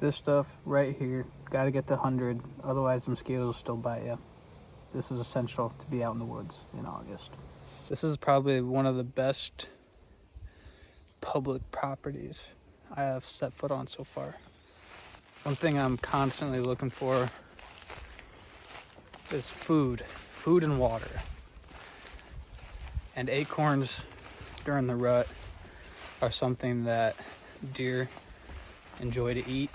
this stuff right here. Got to get the 100, otherwise the mosquitoes will still bite you. This is essential to be out in the woods in August. This is probably one of the best public properties I have set foot on so far. One thing I'm constantly looking for is food and water. And acorns during the rut are something that deer enjoy to eat,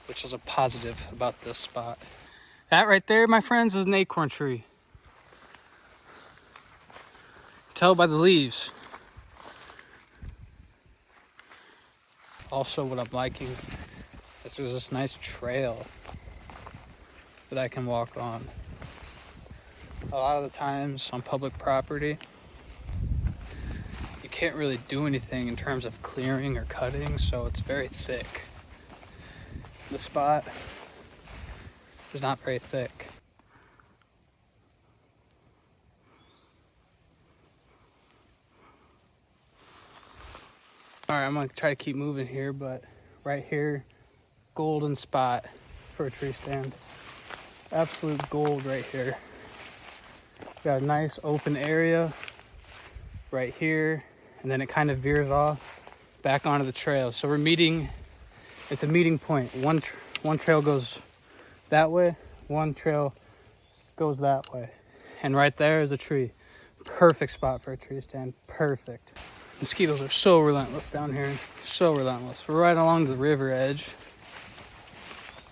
which is a positive about this spot. That right there, my friends, is an acorn tree. Tell by the leaves. Also, what I'm liking is there's this nice trail that I can walk on. A lot of the times on public property, you can't really do anything in terms of clearing or cutting, so it's very thick. The spot is not very thick. All right, I'm gonna try to keep moving here, but right here, golden spot for a tree stand. Absolute gold right here. Got a nice open area right here, and then it kind of veers off back onto the trail. So we're meeting, it's a meeting point. One trail goes that way, one trail goes that way. And right there is a tree. Perfect spot for a tree stand, perfect. Mosquitoes are so relentless down here, so relentless. We're right along the river edge.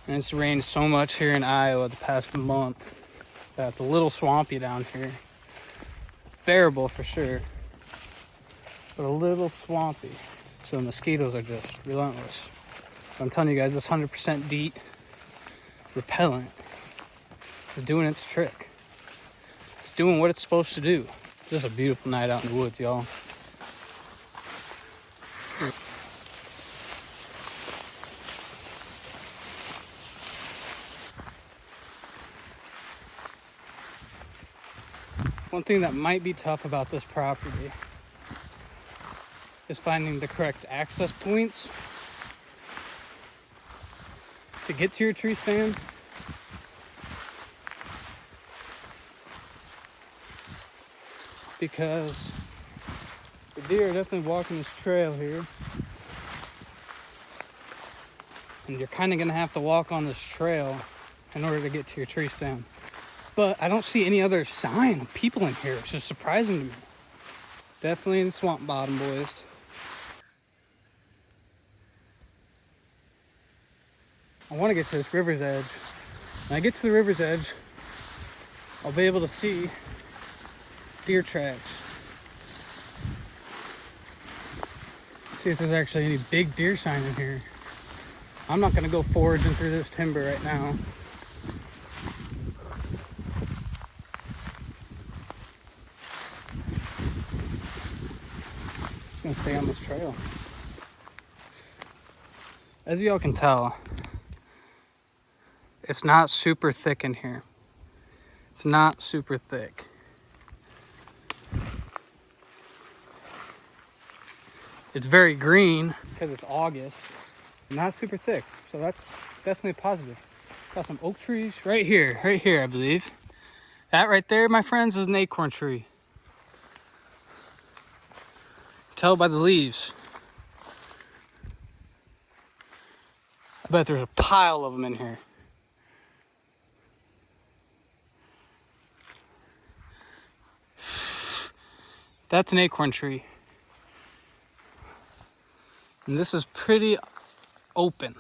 And it's rained so much here in Iowa the past month that it's a little swampy down here. Bearable for sure, but a little swampy. So the mosquitoes are just relentless. I'm telling you guys, this 100% DEET repellent is doing its trick. It's doing what it's supposed to do. Just a beautiful night out in the woods, y'all. One thing that might be tough about this property is finding the correct access points to get to your tree stand. Because the deer are definitely walking this trail here. And you're kind of going to have to walk on this trail in order to get to your tree stand. But I don't see any other sign of people in here, which is surprising to me. Definitely in the swamp bottom, boys. I want to get to this river's edge. When I get to the river's edge, I'll be able to see deer tracks. See if there's actually any big deer sign in here. I'm not going to go foraging through this timber right now. Gonna stay on this trail. As y'all can tell, it's not super thick in here. It's not super thick. It's very green because it's August. Not super thick, so that's definitely a positive. Got some oak trees right here, I believe. That right there, my friends, is an acorn tree. Tell by the leaves. I bet there's a pile of them in here. That's an acorn tree. And this is pretty open.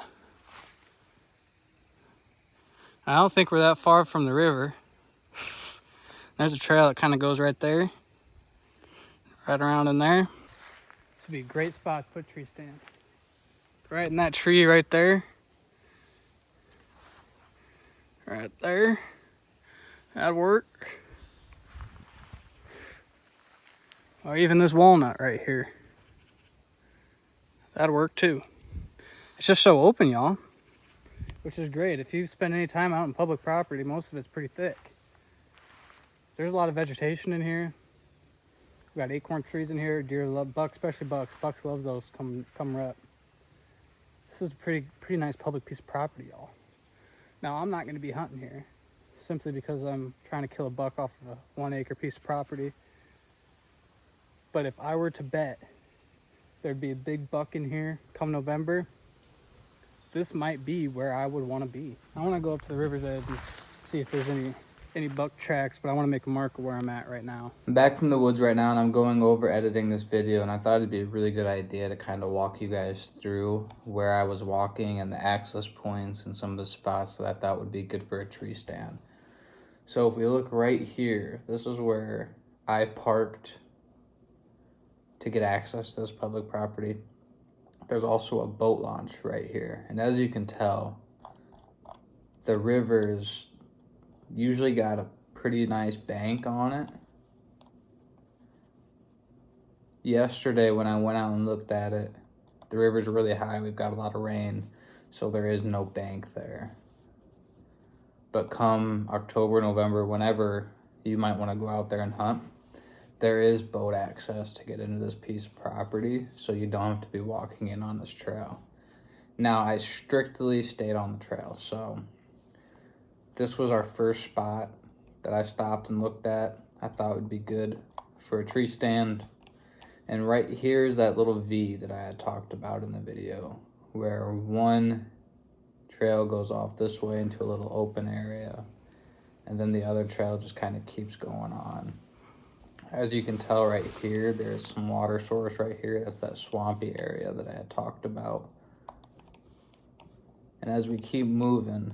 I don't think we're that far from the river. There's a trail that kind of goes right there. Right around in there. This would be a great spot to put tree stand. Right in that tree right there. Right there. That'd work. Or even this walnut right here. That'd work too. It's just so open, y'all. Which is great. If you spend any time out in public property, most of it's pretty thick. There's a lot of vegetation in here. We got acorn trees in here. Deer love bucks, especially bucks. Bucks love those come rut. This is a pretty nice public piece of property, y'all. Now, I'm not gonna be hunting here simply because I'm trying to kill a buck off of a 1 acre piece of property. But if I were to bet there'd be a big buck in here come November, this might be where I would want to be. I want to go up to the river's edge and see if there's any buck tracks, but I want to make a mark of where I'm at right now. I'm back from the woods right now, and I'm going over editing this video, and I thought it'd be a really good idea to kind of walk you guys through where I was walking and the access points and some of the spots that I thought would be good for a tree stand. So if we look right here, this is where I parked to get access to this public property. There's also a boat launch right here, and as you can tell, the river's usually got a pretty nice bank on it. Yesterday when I went out and looked at it, the river's really high. We've got a lot of rain, so there is no bank there. But come October, November, whenever you might want to go out there and hunt, there is boat access to get into this piece of property, so you don't have to be walking in on this trail. Now, I strictly stayed on the trail, so this was our first spot that I stopped and looked at. I thought would be good for a tree stand. And right here is that little V that I had talked about in the video, where one trail goes off this way into a little open area, and then the other trail just kind of keeps going on. As you can tell right here, there's some water source right here. That's that swampy area that I had talked about. And as we keep moving,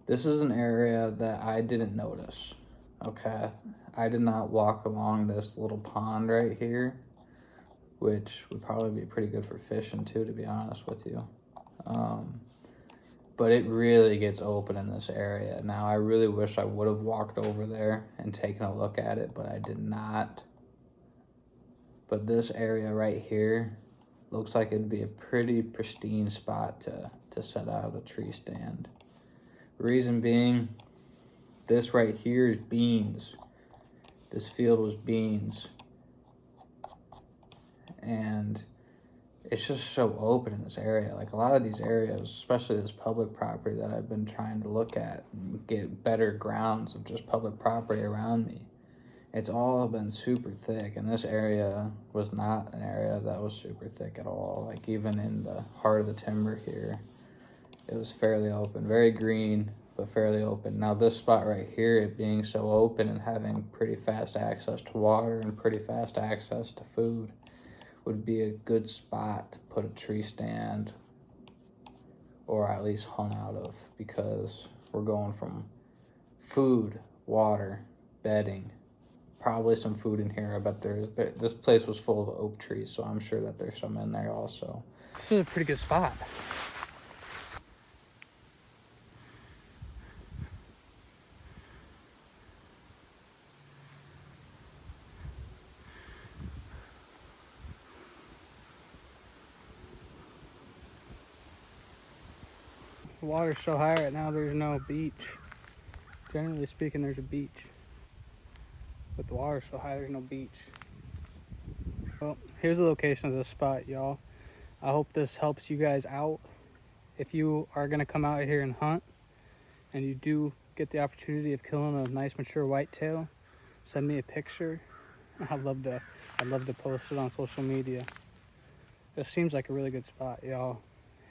this is an area that I didn't notice, okay? I did not walk along this little pond right here, which would probably be pretty good for fishing too, to be honest with you. But it really gets open in this area. Now, I really wish I would have walked over there and taken a look at it, but I did not. But this area right here looks like it'd be a pretty pristine spot to set out a tree stand. Reason being, this right here is beans. This field was beans. And it's just so open in this area. Like a lot of these areas, especially this public property that I've been trying to look at and get better grounds of just public property around me, it's all been super thick, and this area was not an area that was super thick at all. Like even in the heart of the timber here, it was fairly open, very green, but fairly open. Now this spot right here, it being so open and having pretty fast access to water and pretty fast access to food, would be a good spot to put a tree stand or at least hunt out of, because we're going from food, water, bedding, probably some food in here. I bet this place was full of oak trees, so I'm sure that there's some in there also. This is a pretty good spot. The water's so high right now, there's no beach. Generally speaking, there's a beach. But the water's so high, there's no beach. Well, here's the location of this spot, y'all. I hope this helps you guys out. If you are gonna come out here and hunt, and you do get the opportunity of killing a nice mature whitetail, send me a picture. I'd love to post it on social media. This seems like a really good spot, y'all.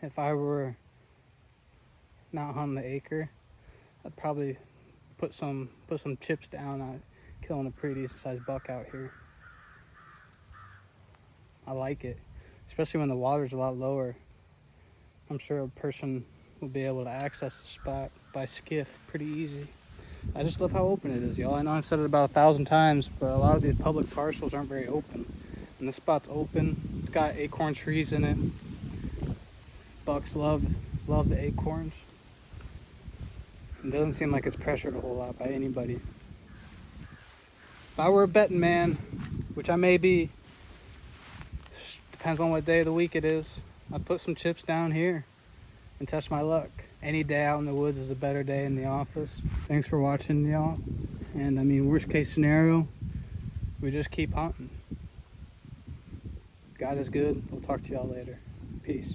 If I were not hunting the acre, I'd probably put some chips down on killing a pretty decent sized buck out here. I like it, especially when the water's a lot lower. I'm sure a person will be able to access the spot by skiff pretty easy. I just love how open it is, y'all. I know I've said it about 1,000 times, but a lot of these public parcels aren't very open. And this spot's open. It's got acorn trees in it. Bucks love the acorns. It doesn't seem like it's pressured a whole lot by anybody. If I were a betting man, which I may be, depends on what day of the week it is, I'd put some chips down here and test my luck. Any day out in the woods is a better day in the office. Thanks for watching, y'all. And I mean, worst case scenario, we just keep hunting. God is good. We'll talk to y'all later. Peace.